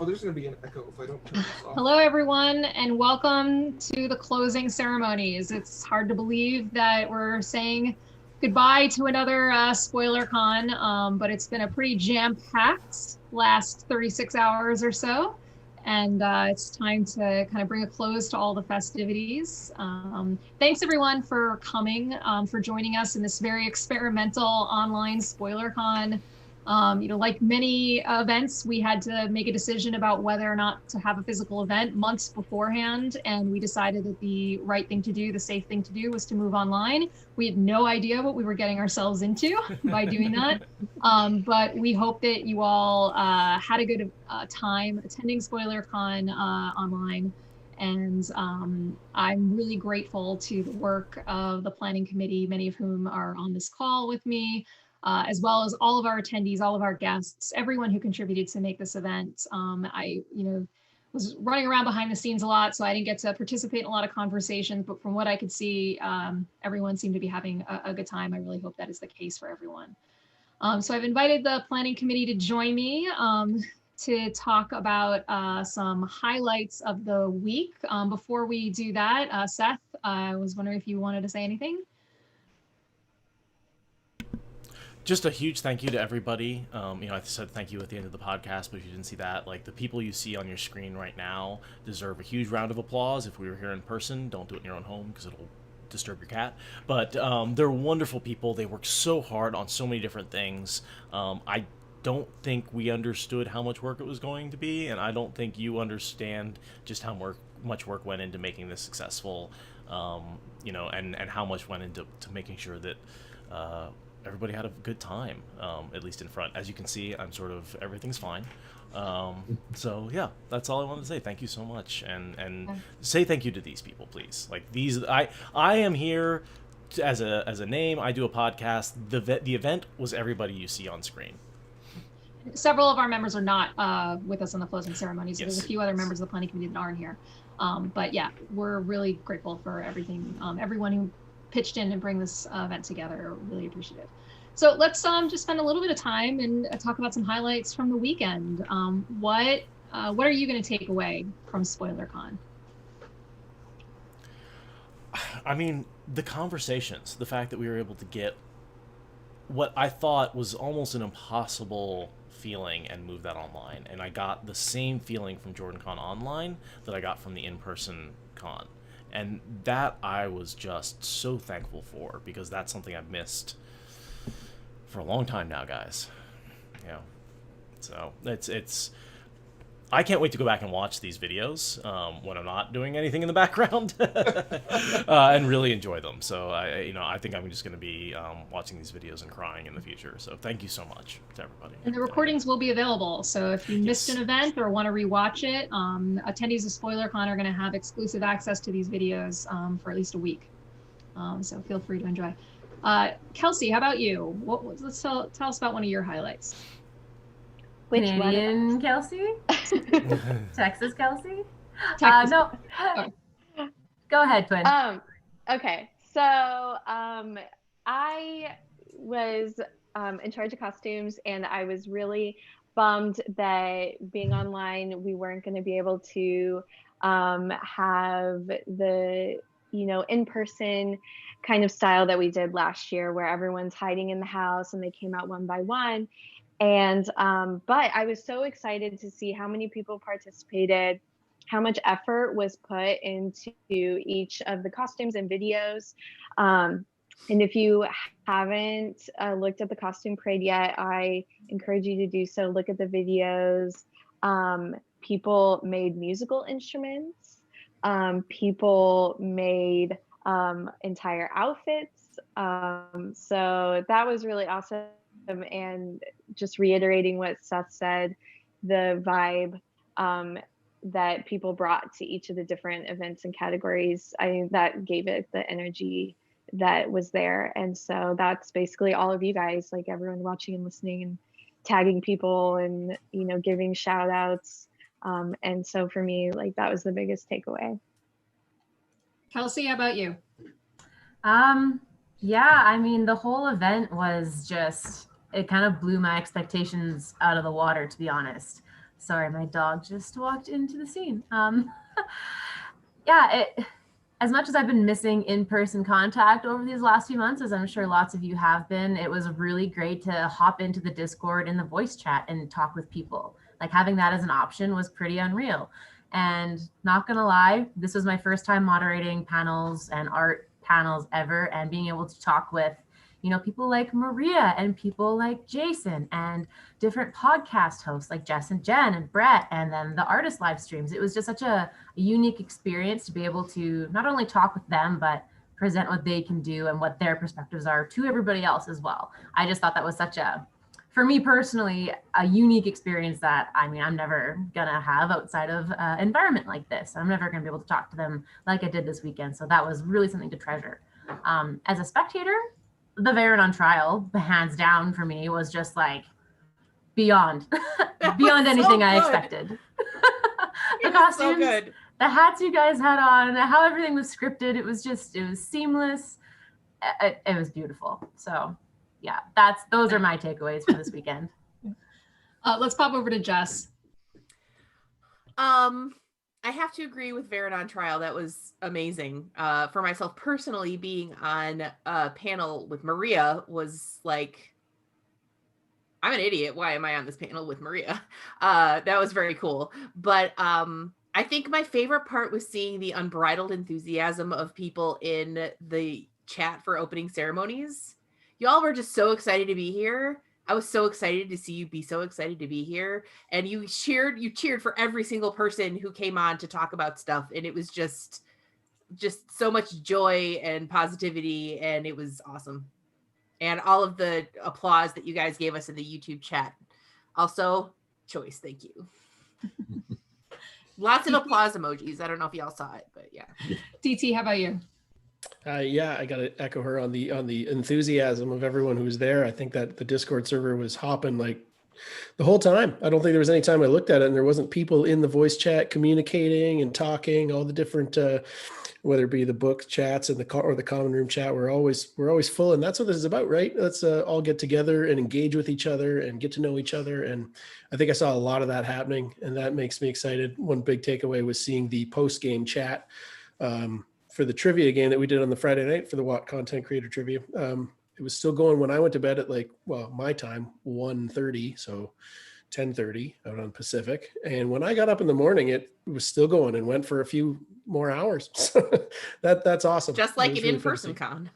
Oh, there's going to be an echo if I don't turn this off. Hello, everyone, and welcome to the closing ceremonies. It's hard to believe that we're saying goodbye to another Spoilercon, but it's been a pretty jam-packed last 36 hours or so, and it's time to kind of bring a close to all the festivities. Thanks, everyone, for coming, for joining us in this very experimental online Spoilercon. Like many events, we had to make a decision about whether or not to have a physical event months beforehand, and we decided that the right thing to do, the safe thing to do, was to move online. We had no idea what we were getting ourselves into by doing that, but we hope that you all had a good time attending SpoilerCon online. And I'm really grateful to the work of the planning committee, many of whom are on this call with me, as well as all of our attendees, all of our guests, everyone who contributed to make this event. I was running around behind the scenes a lot, so I didn't get to participate in a lot of conversations, but from what I could see, everyone seemed to be having a good time. I really hope that is the case for everyone. So I've invited the planning committee to join me to talk about some highlights of the week. Before we do that, Seth, I was wondering if you wanted to say anything. Just a huge thank you to everybody. I said thank you at the end of the podcast, but if you didn't see that, like, the people you see on your screen right now deserve a huge round of applause. If we were here in person, don't do it in your own home because it'll disturb your cat. But they're wonderful people. They work so hard on so many different things. I don't think we understood how much work it was going to be, and I don't think you understand just how much work went into making this successful, and how much went into making sure that everybody had a good time, at least in front. As you can see, everything's fine. So yeah, that's all I wanted to say. Thank you so much, and say thank you to these people, please. Like, these, I am here as a name. I do a podcast. The event was everybody you see on screen. Several of our members are not with us on the closing ceremony, so Yes. There's a few other members of the planning committee that aren't here. But yeah, we're really grateful for everything, everyone who pitched in and bring this event together. Really appreciative. So let's just spend a little bit of time and talk about some highlights from the weekend. What are you going to take away from SpoilerCon? I mean, the conversations, the fact that we were able to get what I thought was almost an impossible feeling and move that online. And I got the same feeling from JordanCon Online that I got from the in-person con. And that I was just so thankful for, because that's something I've missed for a long time now, guys. So it's I can't wait to go back and watch these videos when I'm not doing anything in the background and really enjoy them. So I think I'm just going to be watching these videos and crying in the future. So thank you so much to everybody. And the recordings will be available. So if you missed an event or want to rewatch it, attendees of SpoilerCon are going to have exclusive access to these videos for at least a week. So feel free to enjoy. Kelsey, how about you? Let's tell us about one of your highlights. Which Canadian one? Kelsey? Texas Kelsey? Texas. No. Go ahead, Twin. Okay, so I was in charge of costumes, and I was really bummed that being online, we weren't going to be able to have the in-person kind of style that we did last year, where everyone's hiding in the house and they came out one by one. And but I was so excited to see how many people participated, how much effort was put into each of the costumes and videos. And if you haven't looked at the costume parade yet, I encourage you to do so. Look at the videos. People made musical instruments. People made entire outfits. So that was really awesome. And just reiterating what Seth said, the vibe that people brought to each of the different events and categories, I think that gave it the energy that was there. And so that's basically all of you guys, like everyone watching and listening and tagging people and giving shout outs. And so for me, like, that was the biggest takeaway. Kelsey, how about you? Yeah, I mean, the whole event was just, it kind of blew my expectations out of the water, to be honest. Sorry, my dog just walked into the scene. Yeah, as much as I've been missing in-person contact over these last few months, as I'm sure lots of you have been, it was really great to hop into the Discord and the voice chat and talk with people. Like having that as an option was pretty unreal. And not gonna lie, this was my first time moderating panels and art panels ever, and being able to talk with, people like Maria and people like Jason and different podcast hosts like Jess and Jen and Brett, and then the artist live streams. It was just such a unique experience to be able to not only talk with them, but present what they can do and what their perspectives are to everybody else as well. I just thought that was such a, for me personally, a unique experience that, I'm never gonna have outside of an environment like this. I'm never gonna be able to talk to them like I did this weekend. So that was really something to treasure. As a spectator, the Varen on trial, hands down for me, was just like beyond anything I expected. The costumes, so good. The hats you guys had on, how everything was scripted, it was seamless. It was beautiful. So yeah, those are my takeaways for this weekend. Let's pop over to Jess. I have to agree with Varen on trial. That was amazing. For myself personally, being on a panel with Maria was like, I'm an idiot. Why am I on this panel with Maria? That was very cool. But I think my favorite part was seeing the unbridled enthusiasm of people in the chat for opening ceremonies. Y'all were just so excited to be here. I was so excited to see you be so excited to be here. And you cheered for every single person who came on to talk about stuff. And it was just so much joy and positivity. And it was awesome. And all of the applause that you guys gave us in the YouTube chat. Also, Choice, thank you. Lots of applause emojis. I don't know if y'all saw it, but yeah. DT, how about you? Yeah, I got to echo her on the enthusiasm of everyone who was there. I think that the Discord server was hopping like the whole time. I don't think there was any time I looked at it and there wasn't people in the voice chat communicating and talking. All the different, whether it be the book chats and the common room chat, we're always full, and that's what this is about, right? Let's all get together and engage with each other and get to know each other. And I think I saw a lot of that happening, and that makes me excited. One big takeaway was seeing the post-game chat for the trivia game that we did on the Friday night for the Watt Content Creator Trivia. It was still going when I went to bed at my time, 1:30, so 10:30 out on Pacific. And when I got up in the morning, it was still going and went for a few more hours. So that's awesome. Just like an in-person con.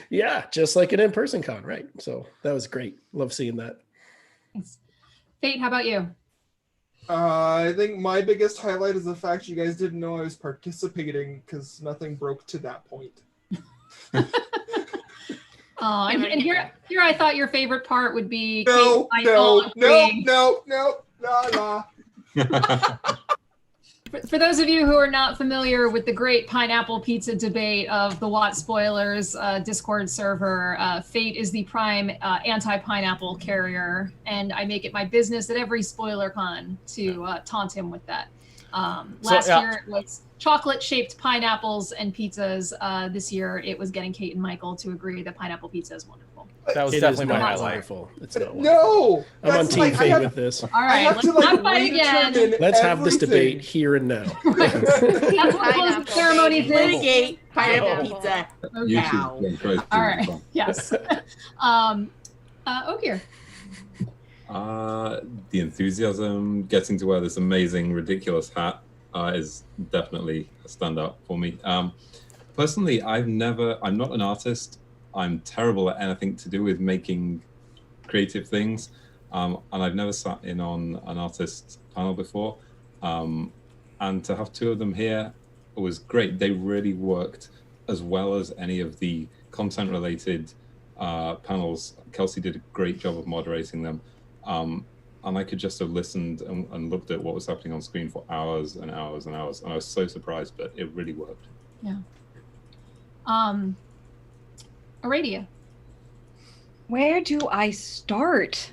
Yeah, just like an in-person con, right? So that was great. Love seeing that. Thanks. Fate, how about you? I think my biggest highlight is the fact you guys didn't know I was participating because nothing broke to that point. And here I thought your favorite part would be no. For those of you who are not familiar with the great pineapple pizza debate of the Watt Spoilers Discord server, Fate is the prime anti-pineapple carrier, and I make it my business at every Spoilercon to taunt him with that. Last year it was chocolate-shaped pineapples and pizzas. This year it was getting Kate and Michael to agree that pineapple pizza is wonderful. That was definitely my highlight. It's not no, I'm on Team Fate with this. All right, let's not fight again. Let's have this debate here and now. That's what closing ceremonies is. Litigate pineapple pizza now. All right. Yes. Okir. The enthusiasm, getting to wear this amazing, ridiculous hat is definitely a standout for me. Personally, I'm not an artist. I'm terrible at anything to do with making creative things. And I've never sat in on an artist panel before. And to have two of them here was great. They really worked as well as any of the content related panels. Kelsey did a great job of moderating them. And I could just have listened and looked at what was happening on screen for hours and hours and hours. And I was so surprised, but it really worked. Yeah. Aradia. Where do I start?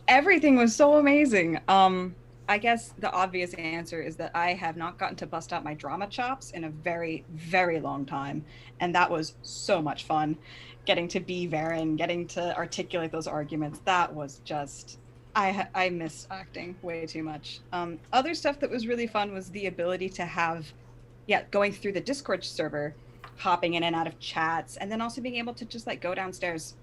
Everything was so amazing. I guess the obvious answer is that I have not gotten to bust out my drama chops in a very, very long time. And that was so much fun. Getting to be Varen, getting to articulate those arguments, that was just I missed acting way too much. Other stuff that was really fun was the ability to have, going through the Discord server, hopping in and out of chats, and then also being able to just like go downstairs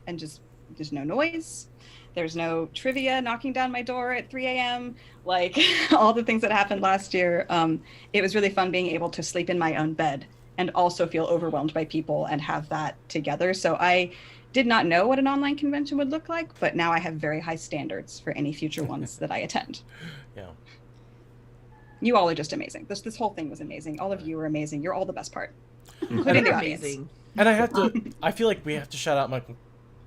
and just, there's no noise. There's no trivia knocking down my door at 3 a.m. Like all the things that happened last year. It was really fun being able to sleep in my own bed and also feel overwhelmed by people and have that together. So I did not know what an online convention would look like, but now I have very high standards for any future ones that I attend. Yeah. You all are just amazing. This whole thing was amazing. All of you are amazing. You're all the best part, including the audience. Amazing. And I feel like we have to shout out Michael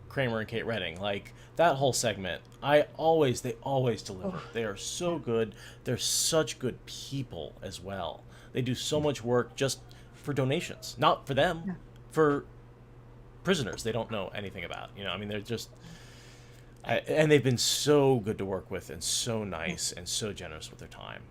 Kramer and Kate Redding. Like that whole segment, they always deliver. They are so good. They're such good people as well. They do so much work just for donations, not for them, for prisoners they don't know anything about. You know, I mean, they're just, and they've been so good to work with and so nice and so generous with their time.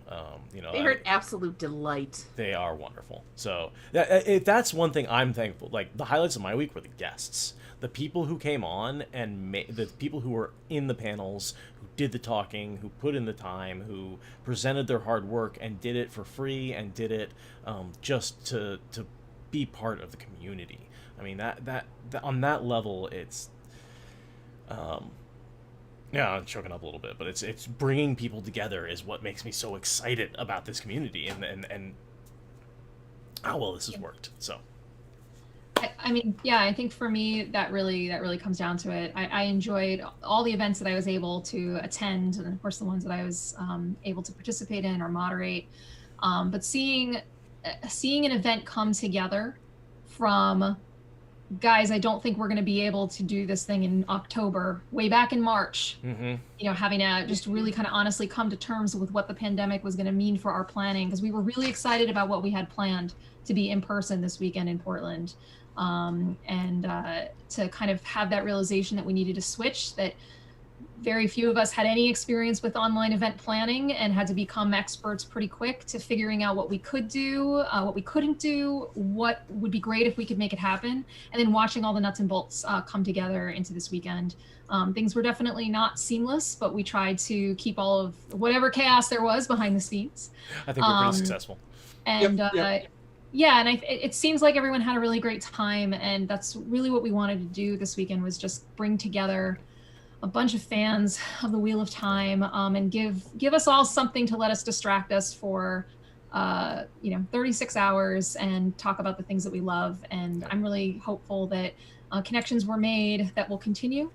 You know, They are an absolute delight. They are wonderful. So that's one thing I'm thankful. Like the highlights of my week were the guests, the people who came on and the people who were in the panels, who did the talking, who put in the time, who presented their hard work and did it for free and did it just to be part of the community. I mean that on that level, it's yeah, I'm choking up a little bit, but it's bringing people together is what makes me so excited about this community and how well this has worked. So I mean, yeah, I think for me that really comes down to it. I enjoyed all the events that I was able to attend, and of course the ones that I was able to participate in or moderate. But seeing an event come together from guys, I don't think we're going to be able to do this thing in October, way back in March, you know, having to just really kind of honestly come to terms with what the pandemic was going to mean for our planning, because we were really excited about what we had planned to be in person this weekend in Portland. And to kind of have that realization that we needed to switch, that very few of us had any experience with online event planning and had to become experts pretty quick to figuring out what we could do, what we couldn't do, what would be great if we could make it happen, and then watching all the nuts and bolts come together into this weekend. Things were definitely not seamless, but we tried to keep all of whatever chaos there was behind the scenes. I think we're pretty successful. And yeah, and it seems like everyone had a really great time, and that's really what we wanted to do this weekend, was just bring together a bunch of fans of the Wheel of Time, and give us all something to let us distract us for 36 hours and talk about the things that we love. And I'm really hopeful that connections were made that will continue,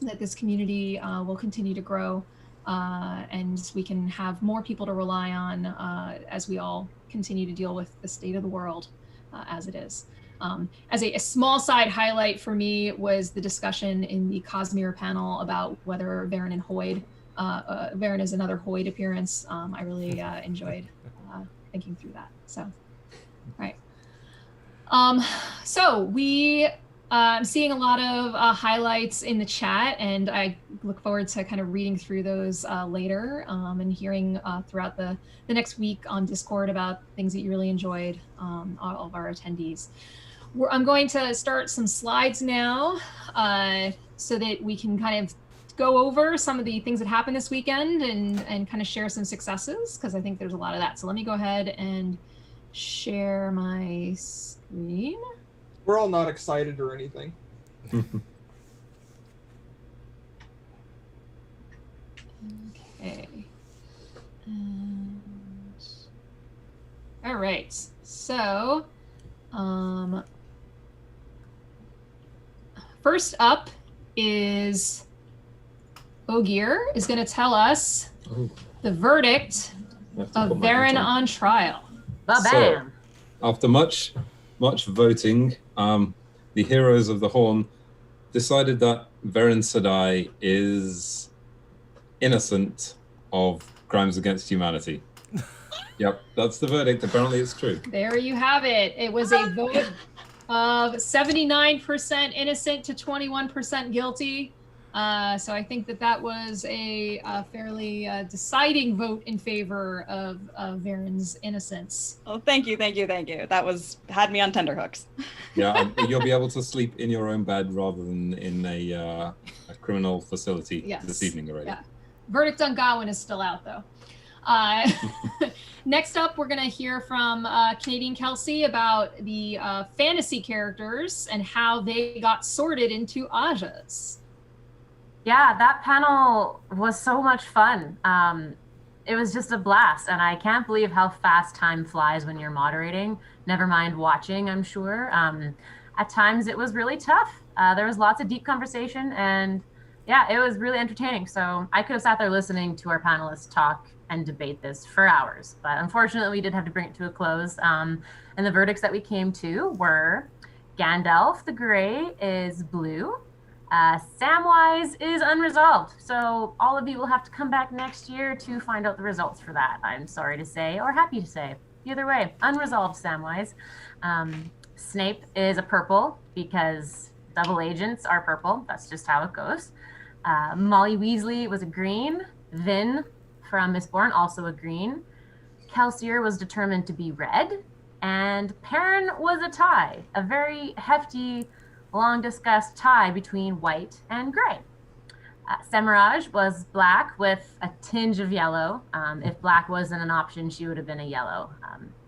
that this community will continue to grow, and we can have more people to rely on as we all continue to deal with the state of the world as it is. As a small side highlight for me was the discussion in the Cosmere panel about whether Varen and Hoyd, Varen is another Hoyd appearance. I really enjoyed thinking through that. So, right. So I'm seeing a lot of highlights in the chat, and I look forward to kind of reading through those later, and hearing throughout the next week on Discord about things that you really enjoyed, all of our attendees. I'm going to start some slides now so that we can kind of go over some of the things that happened this weekend and kind of share some successes, because I think there's a lot of that. So let me go ahead and share my screen. We're all not excited or anything. Okay. All right. So, first up is Ogier is going to tell us the verdict of Varen on trial. So, after much voting, the heroes of the Horn decided that Varen Sedai is innocent of crimes against humanity. Yep, that's the verdict. Apparently it's true. There you have it. It was a vote of 79% innocent to 21% guilty. So I think that was a fairly deciding vote in favor of Varen's innocence. Oh, thank you. That had me on tenterhooks. Yeah, you'll be able to sleep in your own bed rather than in a criminal facility Yes. this evening already. Yeah. Verdict on Gawain is still out, though. Next up, we're going to hear from Canadian Kelsey about the fantasy characters and how they got sorted into Ajas. Yeah, that panel was so much fun. It was just a blast, and I can't believe how fast time flies when you're moderating. Never mind watching, I'm sure. At times, it was really tough. There was lots of deep conversation, and yeah, it was really entertaining. So I could have sat there listening to our panelists talk and debate this for hours, but unfortunately, we did have to bring it to a close. And the verdicts that we came to were Gandalf the Grey is blue. Samwise is unresolved, so all of you will have to come back next year to find out the results for that. I'm sorry to say, or happy to say. Either way, unresolved Samwise. Snape is a purple because double agents are purple. That's just how it goes. Molly Weasley was a green. Vin from Mistborn, also a green. Kelsier was determined to be red. And Perrin was a tie, a very hefty, long discussed tie between white and gray. Semiraj was black with a tinge of yellow. If black wasn't an option, she would have been a yellow,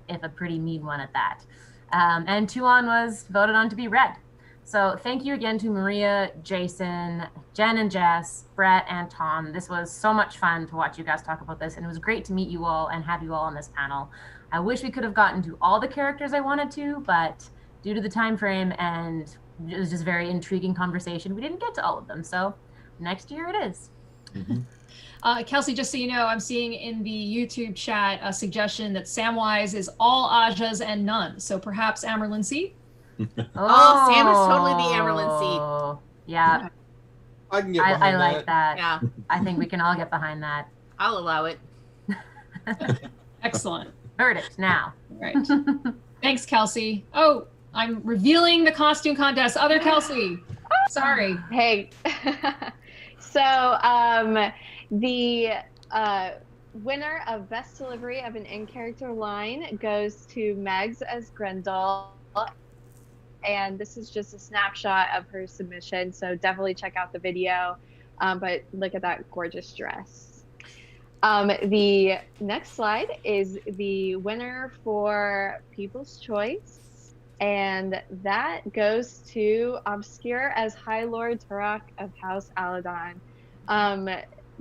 if a pretty mean one at that. And Tuon was voted on to be red. So thank you again to Maria, Jason, Jen and Jess, Brett and Tom. This was so much fun to watch you guys talk about this, and it was great to meet you all and have you all on this panel. I wish we could have gotten to all the characters I wanted to, but due to the time frame and it was just very intriguing conversation, we didn't get to all of them. So next year it is. Mm-hmm. Kelsey, just so you know, I'm seeing in the YouTube chat a suggestion that Samwise is all Ajas and none. So perhaps Amerlin C? Oh, Sam is totally the Amerlin C. Yeah. I can get behind I that. like that. Yeah, I think we can all get behind that. I'll allow it. Excellent. Verdict now. All right. Thanks, Kelsey. Oh, I'm revealing the costume contest. Other Kelsey. Sorry. Hey. So the winner of Best Delivery of an In-Character Line goes to Megs as Grendel. And this is just a snapshot of her submission. So definitely check out the video. But look at that gorgeous dress. The next slide is the winner for People's Choice. And that goes to Obscure as High Lord Turok of House Aladon.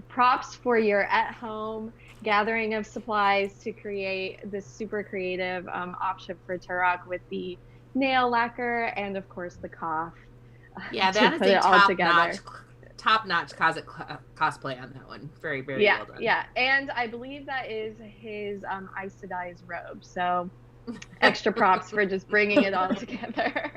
Props for your at-home gathering of supplies to create this super creative option for Turok with the nail lacquer and of course the cough. Yeah, that is a top-notch cosplay on that one. Very, very well done. Yeah, and I believe that is his Aes Sedai's robe. So extra props for just bringing it all together.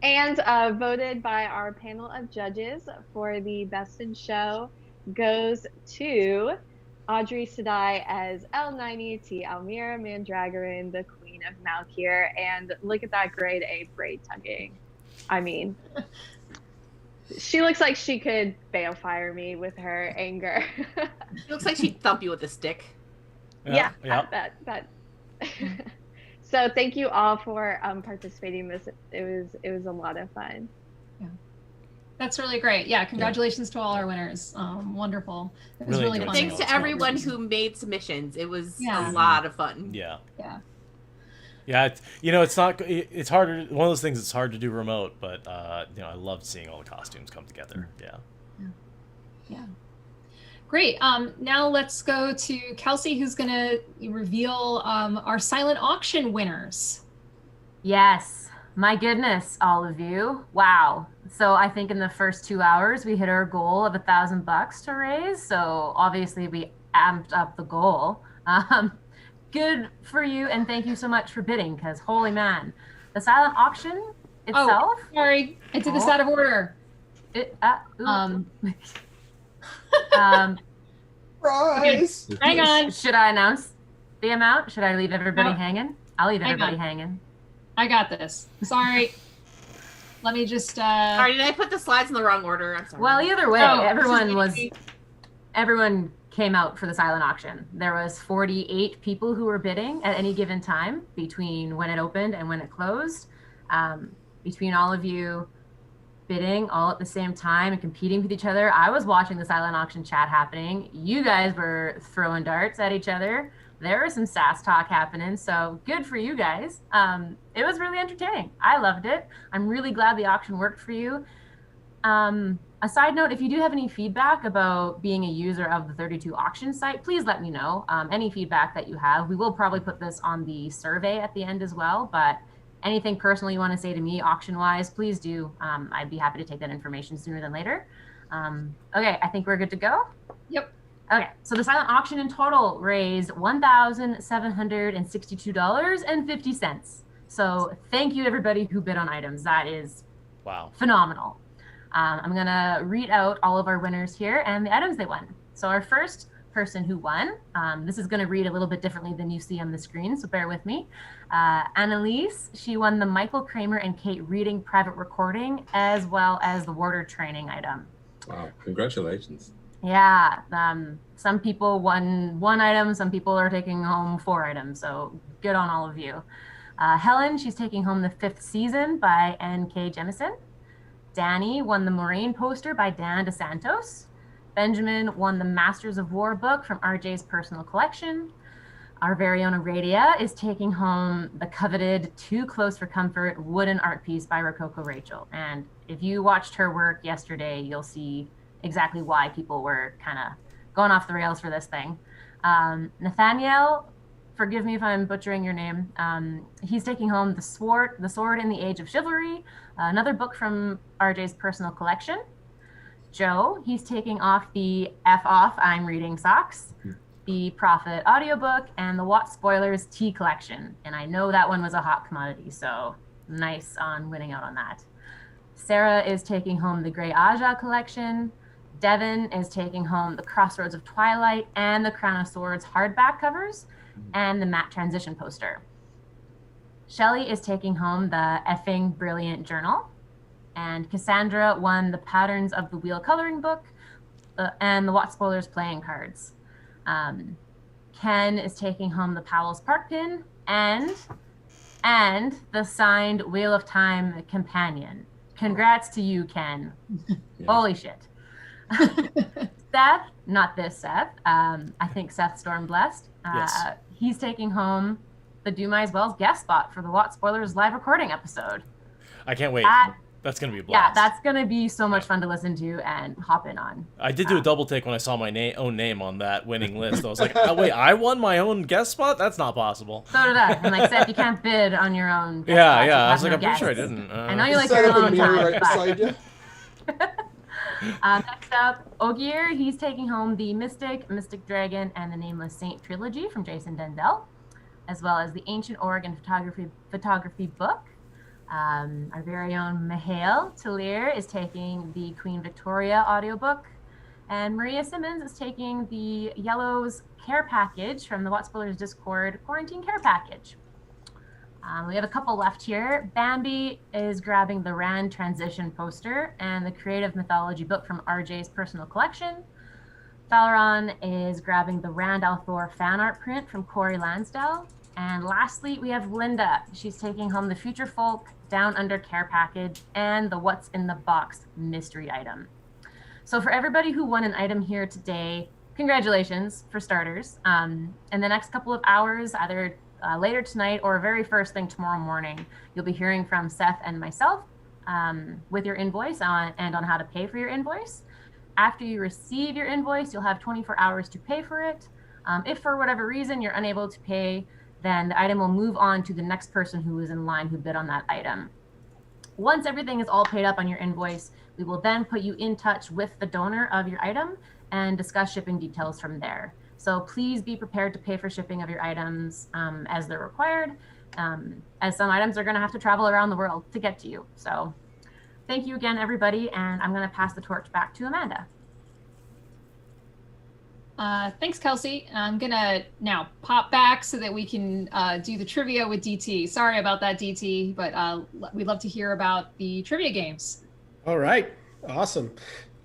And voted by our panel of judges for the Best in Show goes to Audrey Sedai as L90 T. Almira Mandragoran, the Queen of Malkir. And look at that grade A braid tugging. I mean, she looks like she could balefire me with her anger. She looks like she'd thump you with a stick. Yeah. Yep. So thank you all for participating in this. It was a lot of fun. Yeah. That's really great. Yeah, congratulations to all our winners. Wonderful. It was really fun. Thanks to everyone who made submissions. It was a lot of fun. Yeah. Yeah. Yeah, it's not. It's harder. One of those things. It's hard to do remote, but I loved seeing all the costumes come together. Yeah. Yeah. Great. Now let's go to Kelsey, who's going to reveal our silent auction winners. Yes. My goodness, all of you. Wow. So I think in the first 2 hours, we hit our goal of $1,000 to raise. So obviously we amped up the goal. Good for you. And thank you so much for bidding, because holy man, the silent auction itself. Oh, sorry. I did this out of order. Prize. Okay. Hang on. Should I announce the amount? Should I leave everybody hanging? I'll leave everybody hanging. I got this. Sorry. Let me just. Sorry, did I put the slides in the wrong order? I'm sorry. Well, either way, everyone came out for the silent auction. There was 48 people who were bidding at any given time between when it opened and when it closed. Between all of you, bidding all at the same time and competing with each other. I was watching the silent auction chat happening. You guys were throwing darts at each other. There was some sass talk happening, so good for you guys. It was really entertaining. I loved it. I'm really glad the auction worked for you. A side note, if you do have any feedback about being a user of the 32 auction site, please let me know. Any feedback that you have. We will probably put this on the survey at the end as well, but anything personal you want to say to me auction-wise, please do. I'd be happy to take that information sooner than later. Okay, I think we're good to go. Yep. Okay, so the silent auction in total raised $1,762.50. So thank you everybody who bid on items. That is Wow. phenomenal. I'm gonna read out all of our winners here and the items they won. So our first person who won, this is gonna read a little bit differently than you see on the screen, so bear with me. Annalise, she won the Michael Kramer and Kate Reading private recording, as well as the Warder training item. Wow, congratulations. Yeah, some people won 1 item, some people are taking home 4 items, so good on all of you. Helen, she's taking home the 5th season by N.K. Jemison. Danny won the Moraine poster by Dan DeSantos. Benjamin won the Masters of War book from RJ's personal collection. Our very own Aradia is taking home the coveted Too Close for Comfort wooden art piece by Rococo Rachel. And if you watched her work yesterday, you'll see exactly why people were kind of going off the rails for this thing. Nathaniel, forgive me if I'm butchering your name. He's taking home the Sword in the Age of Chivalry, another book from RJ's personal collection. Joe, he's taking off the F Off I'm Reading Socks, the Prophet audiobook, and the Watt Spoilers tea collection. And I know that one was a hot commodity, so nice on winning out on that. Sarah is taking home the Grey Aja collection. Devin is taking home the Crossroads of Twilight and the Crown of Swords hardback covers and the matte transition poster. Shelley is taking home the Effing Brilliant Journal. And Cassandra won the Patterns of the Wheel coloring book and the Watt Spoilers playing cards. Ken is taking home the Powell's Park pin and the signed Wheel of Time companion. Congrats to you, Ken. Yeah. Holy shit. Seth, not this Seth, I think Seth Stormblessed. Yes. He's taking home the Do Might As Well's guest spot for the Watt Spoilers live recording episode. I can't wait. That's going to be a blast. Yeah, that's going to be so much fun to listen to and hop in on. I did do a double take when I saw my own name on that winning list. I was like, oh, wait, I won my own guest spot? That's not possible. So did I. And like Seth, you can't bid on your own guest Yeah. spot. I was like, I'm pretty sure I didn't. I know you like your own time. Right beside you. Next up, Ogier, he's taking home the Mystic Dragon, and the Nameless Saint trilogy from Jason Dendell, as well as the Ancient Oregon photography book. Our very own Mihail Talir is taking the Queen Victoria audiobook, and Maria Simmons is taking the Yellow's care package from the Watt Spoilers Discord quarantine care package. We have a couple left here. Bambi is grabbing the Rand transition poster and the Creative Mythology book from RJ's personal collection. Falaron is grabbing the Rand al'Thor fan art print from Corey Lansdale. And lastly, we have Linda. She's taking home the Future Folk Down Under care package and the What's in the Box mystery item. So for everybody who won an item here today, congratulations for starters. In the next couple of hours, either later tonight or very first thing tomorrow morning, you'll be hearing from Seth and myself with your invoice and on how to pay for your invoice. After you receive your invoice, you'll have 24 hours to pay for it. If for whatever reason you're unable to pay, then the item will move on to the next person who is in line who bid on that item. Once everything is all paid up on your invoice, we will then put you in touch with the donor of your item and discuss shipping details from there. So please be prepared to pay for shipping of your items as they're required, as some items are going to have to travel around the world to get to you. So thank you again, everybody, and I'm going to pass the torch back to Amanda. Thanks, Kelsey. I'm going to now pop back so that we can do the trivia with DT. Sorry about that, DT, but we'd love to hear about the trivia games. All right. Awesome.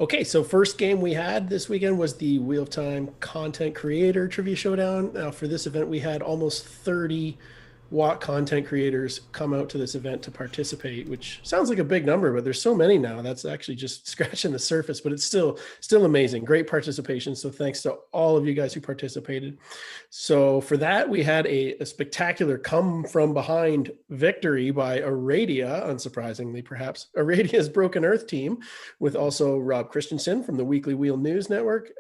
Okay, so first game we had this weekend was the Wheel of Time Content Creator Trivia Showdown. Now for this event, we had almost 30 WOT content creators come out to this event to participate, which sounds like a big number, but there's so many now. That's actually just scratching the surface, but it's still amazing. Great participation. So thanks to all of you guys who participated. So for that, we had a spectacular come from behind victory by Aradia, unsurprisingly, perhaps. Aradia's Broken Earth team, with also Rob Christensen from the Weekly Wheel News Network,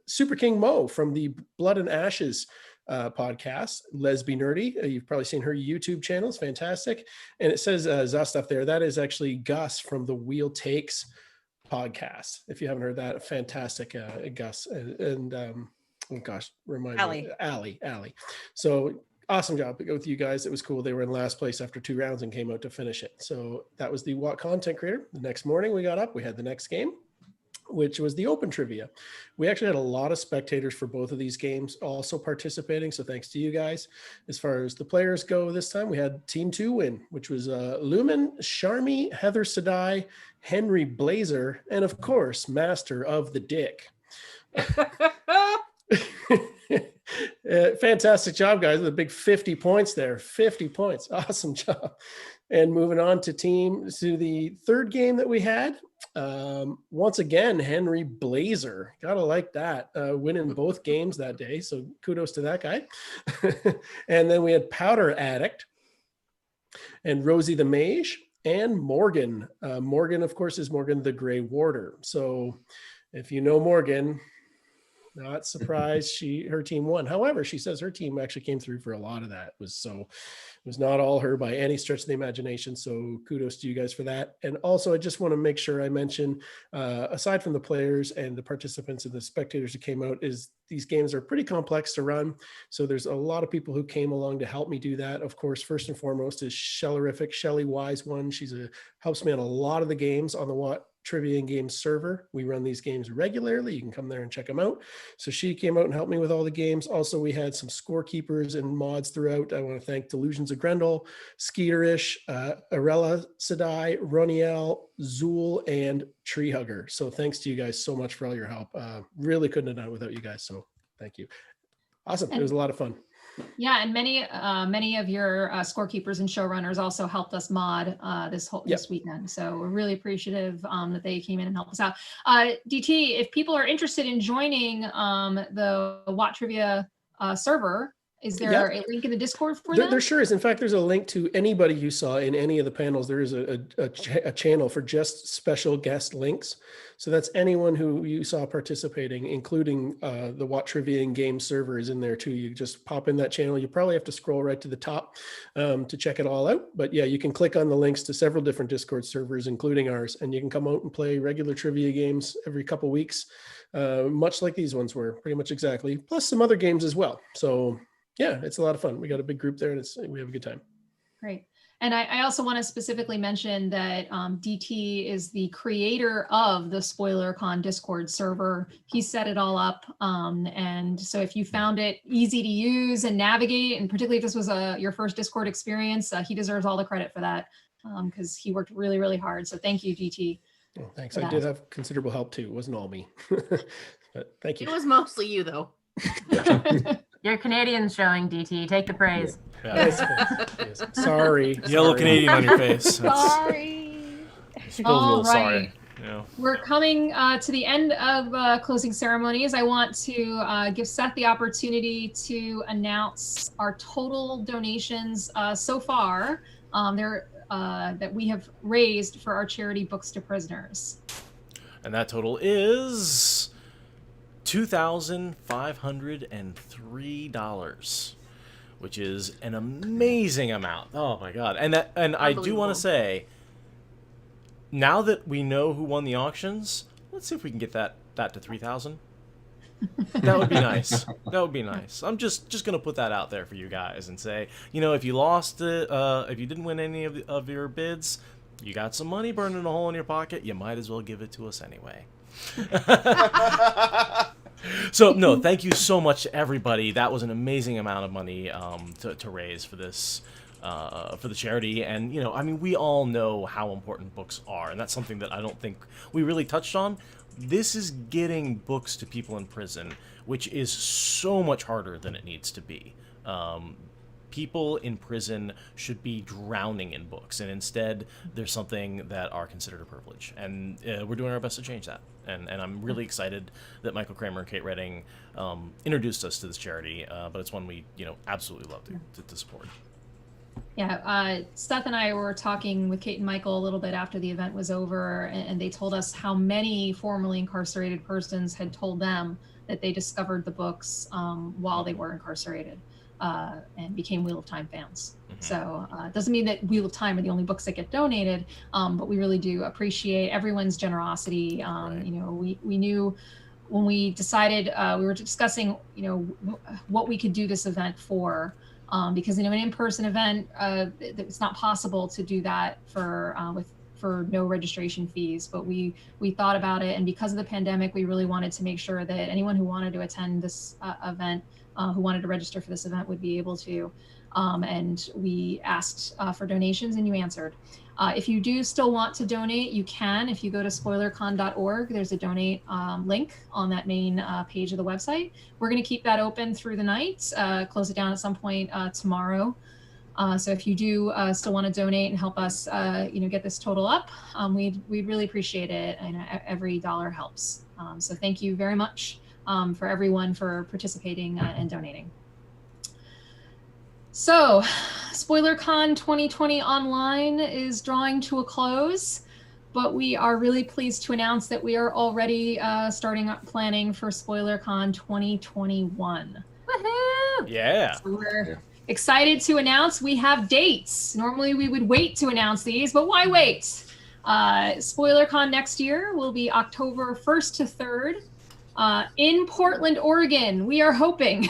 Super King Mo from the Blood and Ashes podcast, Lesby Nerdy. You've probably seen her YouTube channel. It's fantastic. And it says Zastaf there. That is actually Gus from the Wheel Takes podcast. If you haven't heard that, fantastic, Gus. And oh gosh, remind me. Allie. So awesome job with you guys. It was cool. They were in last place after 2 rounds and came out to finish it. So that was the WOT content creator. The next morning we got up, we had the next game, which was the open trivia. We actually had a lot of spectators for both of these games also participating. So thanks to you guys. As far as the players go this time, we had Team 2 win, which was Lumen, Sharmy, Heather Sadai, Henry Blazer, and of course, Master of the Dick. Fantastic job, guys. The big 50 points there. 50 points. Awesome job. And moving on to the third game that we had. Once again, Henry Blazer. Gotta like that. Winning both games that day. So kudos to that guy. And then we had Powder Addict and Rosie the Mage and Morgan. Morgan, of course, is Morgan the Grey Warder. So if you know Morgan, not surprised her team won. However, she says her team actually came through for a lot of that. It was not all her by any stretch of the imagination. So kudos to you guys for that. And also, I just want to make sure I mention, aside from the players and the participants and the spectators who came out, is these games are pretty complex to run. So there's a lot of people who came along to help me do that. Of course, first and foremost is Shellerific, Shelly Wise one. She's helps me on a lot of the games on the WOT Trivia and Games server. We run these games regularly. You can come there and check them out. So she came out and helped me with all the games. Also, we had some scorekeepers and mods throughout. I want to thank Delusions of Grendel, Skeeterish, Arella Sadai, Roniel, Zool, and Tree Hugger. So thanks to you guys so much for all your help. Really couldn't have done it without you guys. So thank you. Awesome. It was a lot of fun. Yeah, and many of your scorekeepers and showrunners also helped us mod this weekend. So we're really appreciative that they came in and helped us out. DT, if people are interested in joining the WOT Trivia server, is there a link in the Discord for them? There sure is. In fact, there's a link to anybody you saw in any of the panels. There is a channel for just special guest links. So that's anyone who you saw participating, including the WOT Trivia and Game server is in there too. You just pop in that channel. You probably have to scroll right to the top to check it all out. But yeah, you can click on the links to several different Discord servers, including ours, and you can come out and play regular trivia games every couple weeks, much like these ones were, pretty much exactly, plus some other games as well. So yeah, it's a lot of fun. We got a big group there and we have a good time. Great. And I also want to specifically mention that DT is the creator of the Spoilercon Discord server. He set it all up. And so if you found it easy to use and navigate, and particularly if this was your first Discord experience, he deserves all the credit for that because he worked really, really hard. So thank you, DT. Oh, thanks. I did have considerable help too. It wasn't all me. But thank you. It was mostly you though. You're Canadian showing, DT. Take the praise. Yeah. Yes. Sorry. Yellow Canadian on your face. Sorry. All right. Sorry. Yeah. We're coming to the end of closing ceremonies. I want to give Seth the opportunity to announce our total donations so far that we have raised for our charity Books to Prisoners. And that total is $2,503, which is an amazing amount. Oh my God. And I do want to say, now that we know who won the auctions, let's see if we can get that to 3,000. That would be nice. That would be nice. I'm just gonna put that out there for you guys and say, if you lost it, if you didn't win any of your bids, you got some money burning a hole in your pocket, you might as well give it to us anyway. So no, thank you so much to everybody. That was an amazing amount of money to raise for this for the charity. And we all know how important books are, and that's something that I don't think we really touched on. This is getting books to people in prison, which is so much harder than it needs to be. people in prison should be drowning in books, and instead there's something that are considered a privilege, and we're doing our best to change that. And I'm really excited that Michael Kramer and Kate Redding introduced us to this charity, but it's one we absolutely love to support. Yeah, Seth and I were talking with Kate and Michael a little bit after the event was over, and they told us how many formerly incarcerated persons had told them that they discovered the books while they were incarcerated and became Wheel of Time fans. Mm-hmm. So it doesn't mean that Wheel of Time are the only books that get donated, but we really do appreciate everyone's generosity. Right. We knew when we decided, we were discussing, what we could do this event for. Because an in-person event, it's not possible to do that for no registration fees. But we thought about it, and because of the pandemic, we really wanted to make sure that anyone who wanted to attend this event, who wanted to register for this event, would be able to. And we asked for donations, and you answered. If you do still want to donate, you can. If you go to spoilercon.org, there's a donate link on that main page of the website. We're going to keep that open through the night, close it down at some point tomorrow. So if you do still want to donate and help us, get this total up, we'd really appreciate it. And every dollar helps. So thank you very much for everyone for participating and donating. So, Spoilercon 2020 Online is drawing to a close, but we are really pleased to announce that we are already starting planning for Spoilercon 2021. Woohoo! Yeah. So we're excited to announce we have dates. Normally we would wait to announce these, but why wait? Spoilercon next year will be October 1st to 3rd. In Portland, Oregon, we are hoping.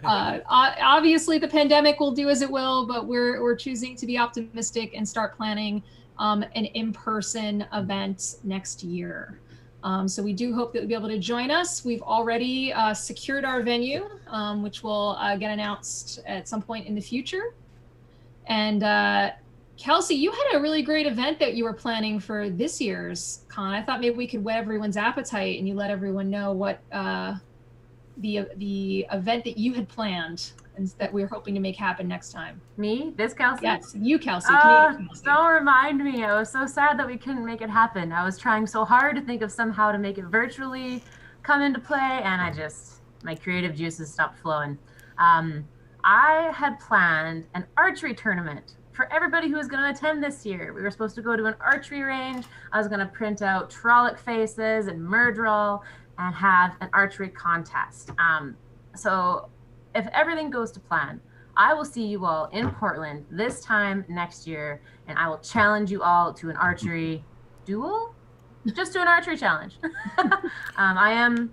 Obviously, the pandemic will do as it will, but we're choosing to be optimistic and start planning an in-person event next year. So we do hope that you'll be able to join us. We've already secured our venue, which will get announced at some point in the future. And Kelsey, you had a really great event that you were planning for this year's con. I thought maybe we could whet everyone's appetite and you let everyone know what the event that you had planned and that we're hoping to make happen next time. Me? This Kelsey? Yes, you, Kelsey. Kelsey. Don't remind me. I was so sad that we couldn't make it happen. I was trying so hard to think of somehow to make it virtually come into play, and my creative juices stopped flowing. I had planned an archery tournament for everybody who was going to attend this year. We were supposed to go to an archery range. I was going to print out Trolloc faces and Murdrell and have an archery contest. So if everything goes to plan, I will see you all in Portland this time next year, and I will challenge you all to an archery duel? Just to an archery challenge. I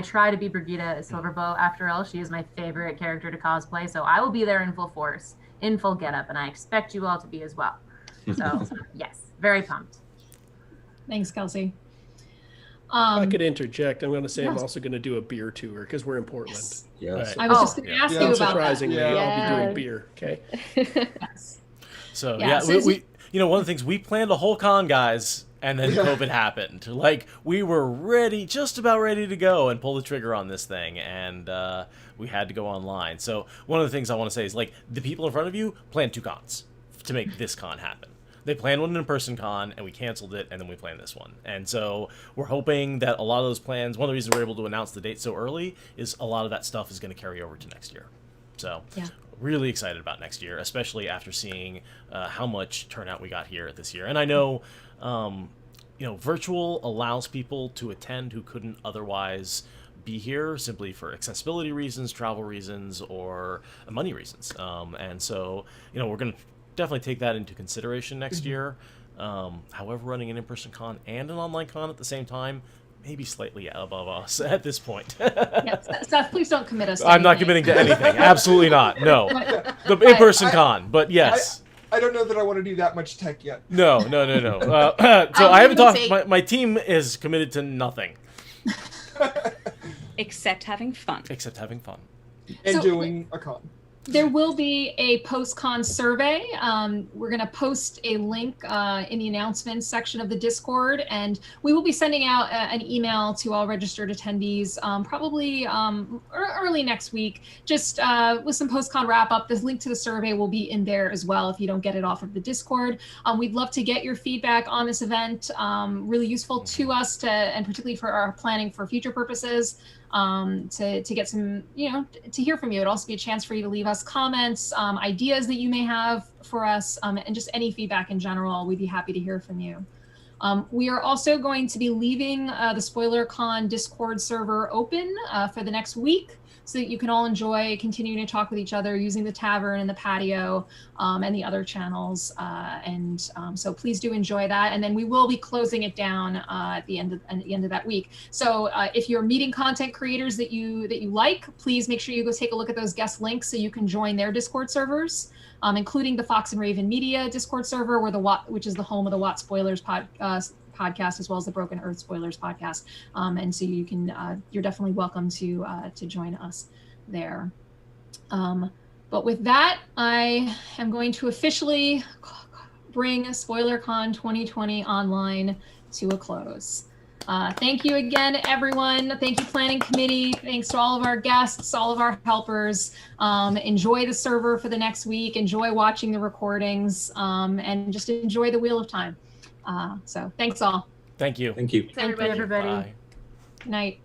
try to be Brigida Silverbow. After all, she is my favorite character to cosplay, so I will be there in full force, in full getup, and I expect you all to be as well. So, yes, very pumped. Thanks, Kelsey. If I could interject, I'm going to say I'm also going to do a beer tour because we're in Portland. Yes. I was just going to ask you about surprisingly, that. I'll be doing beer. Okay. Yes. So so we one of the things, we planned a whole con, guys, and then COVID happened. Like, we were just about ready to go and pull the trigger on this thing, and we had to go online. So one of the things I want to say is, like, the people in front of you planned 2 cons to make this con happen. They planned one in-person con, and we canceled it, and then we planned this one. And so we're hoping that a lot of those plans, one of the reasons we're able to announce the date so early is a lot of that stuff is going to carry over to next year. So really excited about next year, especially after seeing how much turnout we got here this year. And I know, virtual allows people to attend who couldn't otherwise be here simply for accessibility reasons, travel reasons, or money reasons. And so, we're going to definitely take that into consideration next year. However, running an in-person con and an online con at the same time, maybe slightly above us at this point. Seth, please don't commit us to I'm not committing to anything. Absolutely not. No. The in-person con, but yes. I don't know that I want to do that much tech yet. No. So I haven't talked. My team is committed to nothing. Except having fun. And doing a con. There will be a post-con survey. We're going to post a link in the announcements section of the Discord, and we will be sending out an email to all registered attendees probably early next week, just with some post-con wrap-up. This link to the survey will be in there as well if you don't get it off of the Discord. We'd love to get your feedback on this event, really useful to us, and particularly for our planning for future purposes. To get some, to hear from you. It'd also be a chance for you to leave us comments, ideas that you may have for us, and just any feedback in general. We'd be happy to hear from you. We are also going to be leaving the Spoilercon Discord server open for the next week, so that you can all enjoy continuing to talk with each other using the tavern and the patio and the other channels. So please do enjoy that. And then we will be closing it down at the end of that week. So if you're meeting content creators that you like, please make sure you go take a look at those guest links so you can join their Discord servers, including the Fox and Raven Media Discord server, which is the home of the Watt Spoilers podcast, as well as the Broken Earth Spoilers podcast. And so you can, you're definitely welcome to join us there. But with that, I am going to officially bring Spoilercon 2020 Online to a close. Thank you again, everyone. Thank you, Planning Committee. Thanks to all of our guests, all of our helpers. Enjoy the server for the next week. Enjoy watching the recordings, and just enjoy the Wheel of Time. So thanks all. Thank you. Thank you. Thanks, everybody. everybody. Bye. Good night.